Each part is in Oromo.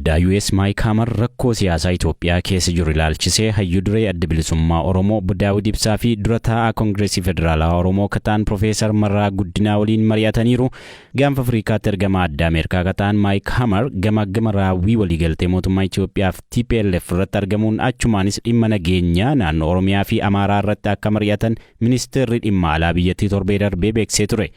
addaa US Mike Hammer rakkoo siyaasaa Itoophiyaa keessa jiru ilaalchisee hayyuu duree adda bilisummaa Oromoo Daawud Ibsaa fi dura taa'aa Koongireesii Federaalaa Oromoo kataan Profeesar Marraa Guddinaa waliin mari'ataniiru. Gaanfa Afrikaatti ergamaa addaa Ameerikaa kataan Mike Hammer gama raawwii waliigaltee mootummaa Itoophiyaa fi TPLF irratti argamuun achumaanis dhimma nageenyaa naannoo Oromiyaa fi Amaaraa irratti akka mari'atan ministeerri dhimma alaa biyyattii torbee darbee beeksisee ture.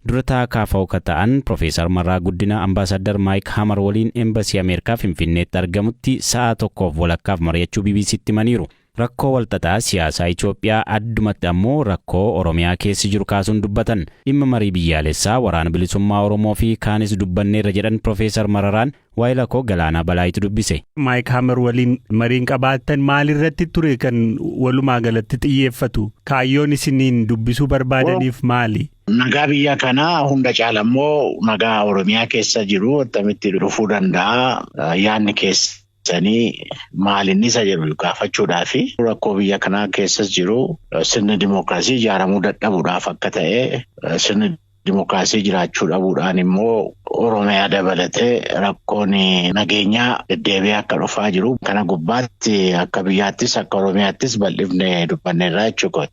Durata kaafa'u kata'an Profeesar Marraa Guddinaa Ambaasaddar Mike Hammer waliin Embassy Ameerikaa Finfinneetti argamutti sa'a tokkoof walakkaaf mari'achuu BBC'tti himaniiru. Rakkoo walxaxaa siyaasaa Itoophiyaa addumatti ammoo rakkoo Oromiyaa keessa jiru kaasuun dubbatan. Dhimma marii biyyaalessaa waraana bilisummaa Oromoo fi kaanis dubbanneerra jedhan Profeesar Mararaan waayila koo Galaanaa Balaayitu dubbise. Mike Hammer waliin mariin qabaatan maalirratti ture kan walumaa galatti xiyyeeffatu? Kaayyoon isiniin dubbisuu barbaadaniif maali? Nagaa biyya kanaa hunda caalammoo nagaa Oromiyaa keessa jiru attamitti dhufuu danda'a yaadni keessanii maalinni isa jedhu gaafachuudhaaf rakkoo biyya kanaa keessas jiru sirni dimookiraasii ijaaramuu dadhabuudhaaf akka ta'e sirni dimookiraasii jiraachuu dhabuudhaan immoo Oromiyaa dabalatee rakkoon nageenyaa deddeebi'ee akka dhufaa jiru kana gubbaatti akka biyyaattis akka Oromiyaattis bal'ifnee dubbanneerra jechuudha.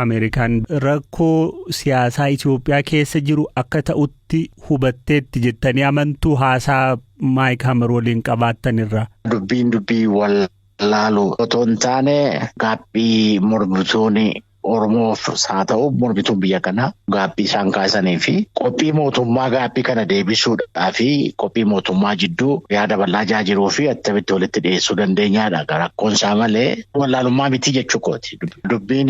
Ameerikaan rakkoo siyaasaa Itoophiyaa keessa jiru akka ta'utti hubatteetti jettanii amantuu haasaa Mike Hammer waliin qabaattanirra. Dubbii wal laalu otoo hin taane gaaffii mormituun Oromoof haa ta'u mormituun biyya kanaa gaaffii isaan kaasanii fi qophii mootummaa gaaffii kana deebisuudhaa fi qophii mootummaa jidduu yaada bal'aa jiruu fi attamitti walitti dhiyeessuu dandeenyaadha. Rakkoon isaa malee wallaalummaa miti jechuukooti. Dubbiin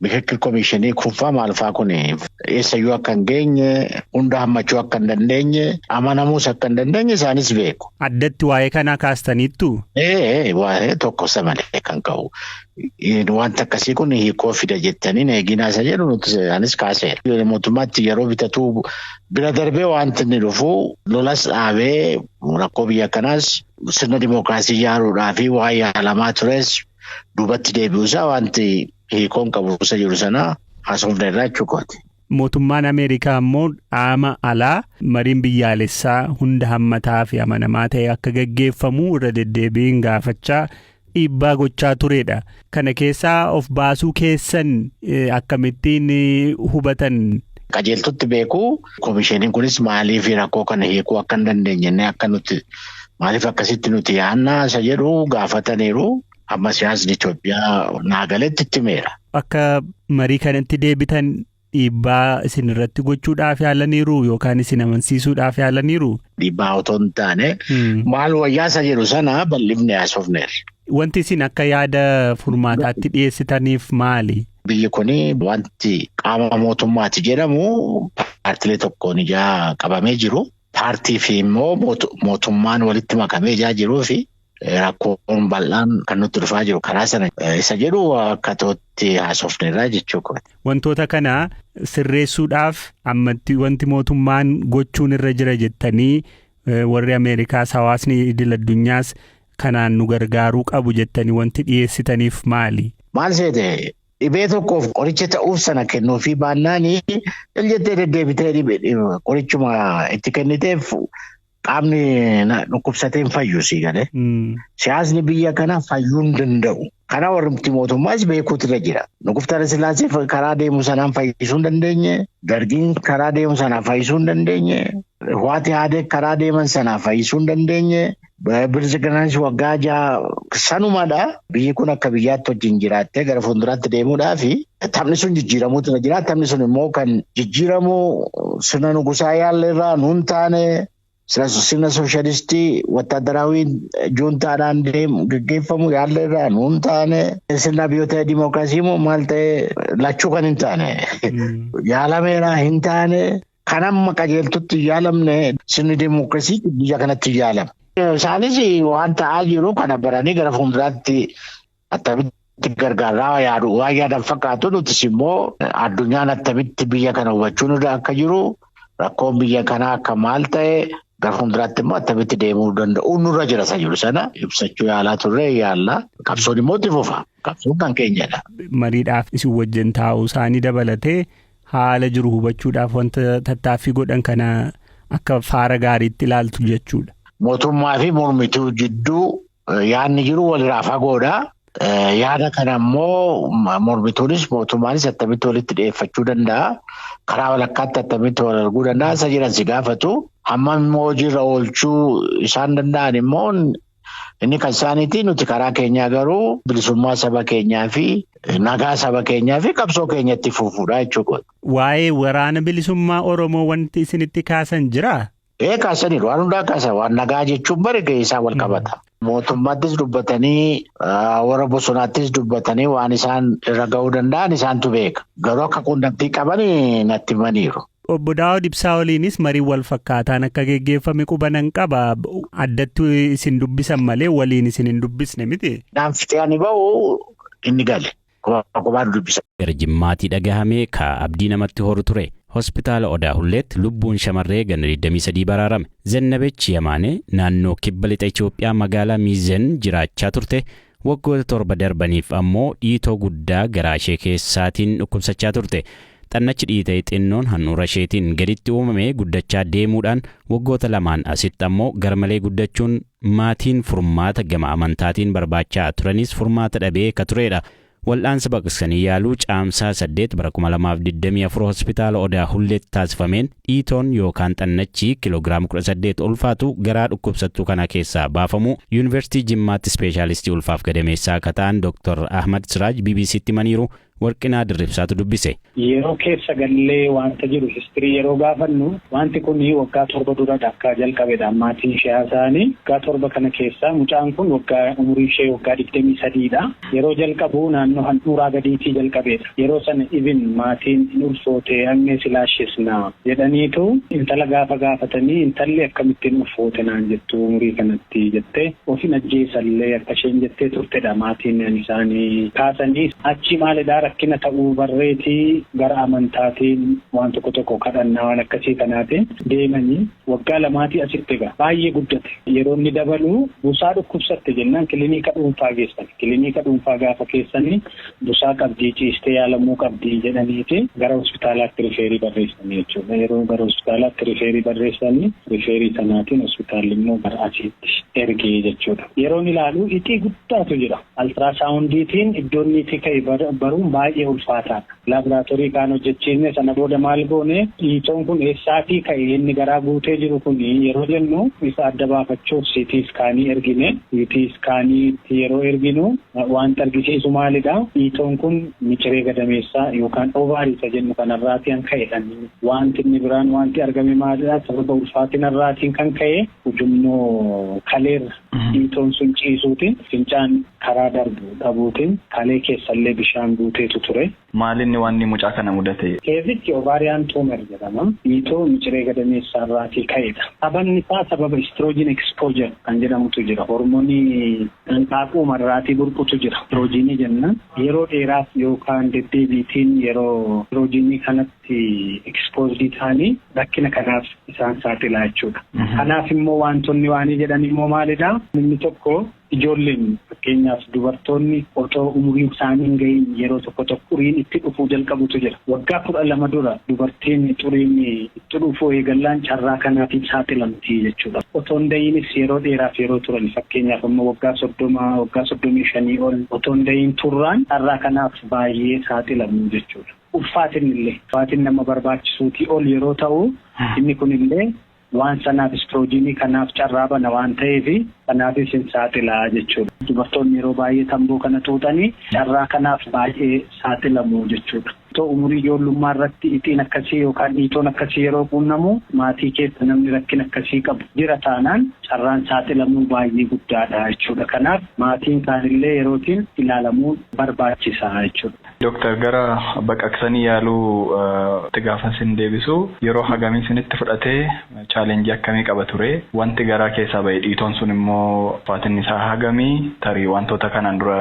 Mikirkir Komishinii kunfaa maalfaa kun eessayyuu akka hin geenye hunda hammachuu akka hin dandeenye amanamuus akka hin dandeenye isaanis beeku. Addatti waa'ee kanaa kaastaniittu? Waa'ee tokko isa malee kan qabu. Wanta akkasii kun hiikoo fida jettanii eeginaa isa jedhu nuti anis kaaseera. Mootummaatti yeroo bitatu bira darbee wanti inni dhufu lolas dhaabee rakkoo biyya kanaas sirna dimookiraasii ijaaruudhaa fi waa yaalamaa tures duubatti deebi'uusaa wanti hiikoon qabu isa jiru sana haasofneerra jechuukooti. Mootummaan Ameerikaa immoo dhaama alaa mariin biyyaalessaa hunda hammataa fi amanamaa ta'e akka gaggeeffamu irra deddeebiin gaafachaa dhiibbaa gochaa turedha. Kana keessaa of baasuu keessan akkamittiin hubatan? Qajeeltutti beeku komishiniin kunis maaliif rakkoo kana hiikuu akka hin dandeenye akka nuti maaliif akkasitti nuti yaannaa isa jedhu gaafataniiru. Amma siyaasni Itoophiyaa naagaletti itti meera. Akka marii kanatti deebitan dhiibbaa isin irratti gochuudhaaf yaalaniiru yookaan isin amansiisuudhaaf yaalaniiru? Dhiibbaa otoo hin taane maal wayyaasa jedhu sana bal'ifnee haasofneerra. Wanti isin akka yaada furmaataatti dhiyeessitaniif maali? Biyyi kun wanti qaama mootummaati jedhamu paartilee tokkoon ijaa qabamee jiru. Paartii fi immoo mootummaan walitti makamee ijaa jiruu fi rakkoon bal'aan kan nutti dhufaa jiru karaa sana isa jedhu akka ta'utti haasofneerra jechuudha. Wantoota kana sirreessuudhaaf ammatti wanti mootummaan gochuun irra jira jettanii warri Ameerikaas hawaasni idil addunyaas kanaan nu gargaaruu qabu jettanii wanti dhiyeessitaniif maali? Maal seete dhibee tokkoof qoricha ta'uuf sana kennuufii baannaanii jettee deddeebitee qorichuma itti kenniteef qaamni dhukkubsatee hin fayyu sii galee. Siyaasni biyya kana fayyuu hin danda'u. Kana warri mootummaas beekuutu irra jira. Nuguftara Sillaasee karaa deemu sanaan fayyisuu hin dandeenye. Dargiin karaa deemu sanaan fayyisuu hin dandeenye. Waati haadee karaa deeman sanaan fayyisuu hin dandeenye. Bilisiginaanis waggaa jaha sanumadha. Biyyi kun akka biyyaatti wajjin jiraattee gara fuulduraatti deemuudhaaf taphni sun jijjiiramuutu irra jira. Taphni sun immoo kan jijjiiramu sirna nugusaa yaalleerraa nuun taane. Sirna sooshaalistii wattaadaraawii juuntaadhaan gaggeeffamu yaalleerraa nuun taane. Sirna biyyoota dimookiraasii immoo maal ta'e lachuu kan hin taane. Yaalameeraa hin taane. Kan amma qajeeltutti yaalamne sirni dimookiraasii biyya kanatti yaalama. Isaanis waan ta'aa jiru kana baranii gara fuulduraatti attamitti gargaaraa yaadu waan yaadan fakkaatu nutis immoo addunyaan attamitti biyya kana hubachuun irra akka jiru rakkoon biyya kanaa akka maal ta'e. Gara fuulduraatti immoo attamitti deemuu danda'u nurra jira isa jiru sana ibsachuu yaalaa turre yaalla. Qabsoon immoo itti fufa. Qabsoon kan keenyadha. Mariidhaaf isin wajjin taa'uu isaanii dabalatee haala jiru hubachuudhaaf wanta tattaaffii godhan kana akka faara gaariitti ilaaltu jechuudha. mootummaa fi mormituu jidduu yaadni jiru walirraa fagoodha. Yaada kana immoo mormituunis mootummaanis attamitti walitti dhiyeeffachuu danda'a. Karaa walakkaatti attamitti wal arguu danda'a. Isa jiran si gaafatu. Hammam immoo hojiirra oolchuu isaan danda'an immoo inni kan isaaniiti. Nuti karaa keenyaa garuu bilisummaa saba keenyaa fi nagaa saba keenyaa fi qabsoo keenyatti fufuudha jechuudha. Waa'ee waraana bilisummaa Oromoo wanti isinitti kaasan jiraa? Kaasaniiru. Waan hundaa kaasan. Waan nagaa jechuun bari isaa wal qabata. Mootummaattis dubbatanii warra bosonaattis dubbatanii waan isaan irra ga'uu danda'an isaantu beeka. Garuu akka quunnamtii qaban natti himaniiru. Obbo Daawud Ibsaa waliinis marii wal fakkaataan akka geggeeffame qubanan qaba. Addatti isin dubbisan malee waliin isin hin dubbisne miti. Naanfitee ani ba'u inni gale. Qubaan dubbisa. Gara Jimmaatii dhagahame ka abdii namatti horu ture. Hospitaala Odaa Hulleetti lubbuun shamarree ganna 23 baraarame. Zennabech Yamaanee naannoo kibba lixa Itoophiyaa magaalaa Miizen jiraachaa turte. Waggoota 7 darbaniif ammoo dhiitoo guddaa garaa ishee keessaatiin dhukkubsachaa turte. Xannachi dhiitee xinnoon handhuura isheetiin gaditti uumame guddachaa deemuudhaan waggoota 2 asitti ammoo garmalee guddachuun maatiin furmaata gama amantaatiin barbaachaa turanis furmaata dhabee ka turedha. Wal'aansa baqaqsanii yaaluu caamsaa 8 bara 2024 hospitaala Odaa Hulleetti taasifameen dhiitoon yookaan xannachi kiloogiraama 18 ulfaatu garaa dhukkubsattuu kana keessaa baafamu Yuunivarsiitii Jimmaatti ispeeshaalistii ulfaaf gadameessaa akka ta'an Dr. Ahmad Siraaj BBC'tti himaniiru. Warqinaa Dirribsaatu dubbise. Yeroo keessa gallee wanta jiru histirii yeroo gaafannu wanti kun waggaa 7 dura akka jalqabedha. Maatiin ishee haasa'anii waggaa 7 kana keessa mucaan kun umurii ishee waggaa 23dha. Yeroo jalqabu naannoo handhuuraa gadiitii jalqabedha. Yeroo sana ibin maatiin hin ulfoote hangee silaashisna jedhaniitu intala gaafatanii intalli akkamittiin ulfoote naan jettu umurii kanatti jettee ofin ajjeesallee akka isheen jettee turtedha. Maatiin isaanii kaasanii achi maalidhaa rakkina ta'uu barreetii gara amantaatiin waan tokko kadhannaa waan akkasii kanaatiin deemanii waggaa 2 asitti egaa baay'ee guddate. Yeroo inni dabalu busaa dhukkubsatte jennaan kilinika dhuunfaa geessan. Kilinika dhuunfaa gaafa keessanii busaa qabdii ciistee yaalamuu qabdii jedhaniiti gara hospitaalaatti rifeerii barreessanii jechuudha. Yeroo gara hospitaalaatti rifeerii barreessanii rifeerii sanaatiin hospitaalli immoo gara asiitti ergee jechuudha. Yeroo ilaalu itii guddaatu jira. Altiraasaawundiitiin iddoon itti ka'e baruun baay'ee ulfaataadha. Laaboraatoorii kaan hojjechiisne sana booda maal goone dhiitoon kun eessaatii ka'e inni garaa guutee jiru kun yeroo jennu isa adda baafachuuf siitii iskaanii ergine. Siitii iskaaniitti yeroo erginu wanta argisiisu maalidha? Dhiitoon kun miciree gadameessaa yookaan ovaariisa jennu kanarraatii kan ka'edha. Wanti inni biraan wanti argame maalidha? Sababa ulfaatinarraatiin kan ka'e ujummoo kaleerra dhiitoon sun ciisuutiin fincaan karaa darbu dhabuutiin kalee keessallee bishaan guuteetu ture. Maalinni waan mucaa kana mudate? Keessichi ovaariyaan tuumer jedhama. Dhiitoo miciree gadameessaa irraatii ka'edha. Sababni isaa sababa istiroojiin ekspoojir kan jedhamutu jira. Hormoonii hanqaaquu marraatii burqutu jira. Istiroojiinii jenna. Yeroo dheeraaf yookaan deddeebiitiin yeroo istiroojiinii kanatti ekspoozidii ta'anii rakkina kanaaf isaan saaxilaa jechuudha. Kanaaf immoo wantoonni waanii jedhan immoo maalidha? Inni tokko ijoolleen fakkeenyaaf dubartoonni otoo umurii isaanii hin gahin yeroo tokko xuriin itti dhufuu jalqabutu jira. Waggaa 12 dura dubartiin xuriin itti dhufuu eegallaan carraa kanaatiif saaxilamti jechuudha. Otoo hin dahiinis yeroo dheeraaf yeroo turan fakkeenyaaf amma waggaa 30 waggaa 35 ol otoo hin dahiin turraan carraa kanaaf baay'ee saaxilamu jechuudha. Ulfaatin nama barbaachisuutii ol yeroo ta'u inni kunillee waan sanaaf istiroojiinii kanaaf carraa bana waan ta'eef kanaafis hin saaxilaa jechuudha. Dubartoonni yeroo baay'ee tamboo kana xuuxanii carraa kanaaf baay'ee saaxilamu jechuudha. Umurii ijoollummaa irratti itiin akkasii yookaan dhiitoon akkasii yeroo quunnamu maatii keessa namni rakkina akkasii qabu jira taanaan carraan saaxilamuu baay'ee guddaadha jechuudha. Kanaaf maatiin kaanillee yerootiin ilaalamuun barbaachisaa jechuudha. Dooktar gara baqaqsanii yaaluu itti gaafa sin deebisu yeroo hagamii sinitti fudhatee chaalenjii akkamii qaba ture? Wanti garaa keessaa ba'e dhiitoon sun immoo faatinni isaa hagamii tarii wantoota kanaan dura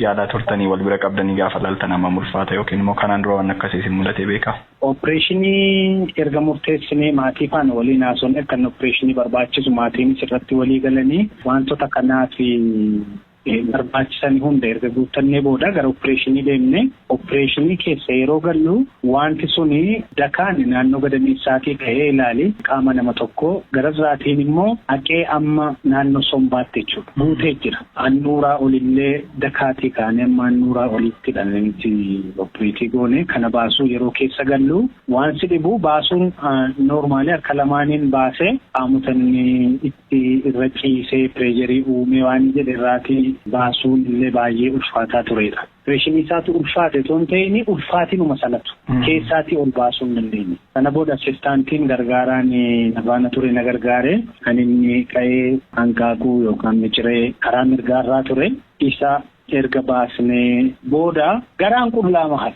yaadaa turtanii wal bira qabdanii gaafa laaltan amma ulfaata yookiin immoo kanaan dura waan akkasii sin mudate beekaa? Opereeshinii erga murteessinee maatii faana waliin haasofne kan opereeshinii barbaachisu maatiinis irratti walii galanii wantoota kanaaf barbaachisan hunda erga guuttannee booda gara opereeshinii deemne opereeshinii keessa yeroo gallu wanti suni dakaan naannoo gadameessaatii ka'ee ilaali qaama nama tokko gara biraatiin immoo haqee amma naannoo sombaatti jechuudha buutee jira annuuraa olillee dakaatii kaane amma annuuraa olitti dhalanitti opereetii goone kana baasuu yeroo keessa gallu waan si dhibu baasuun noormaali harka lamaaniin baasee qaamotanni itti irra ciisee pireejerii uumee waan jedhe irraatii baasuun illee baay'ee ulfaataa turedha. Opereeshinii isaatu ulfaate toon ta'ini ulfaatinuma salatu keessaatii ol baasuun dandeenye. Kana booda asistaantiin gargaaraan nabaana ture na gargaare kan inni qa'ee hanqaaquu yookaan miciree karaa mirgaarraa ture isa erga baasnee booda garaan qullaa mahal.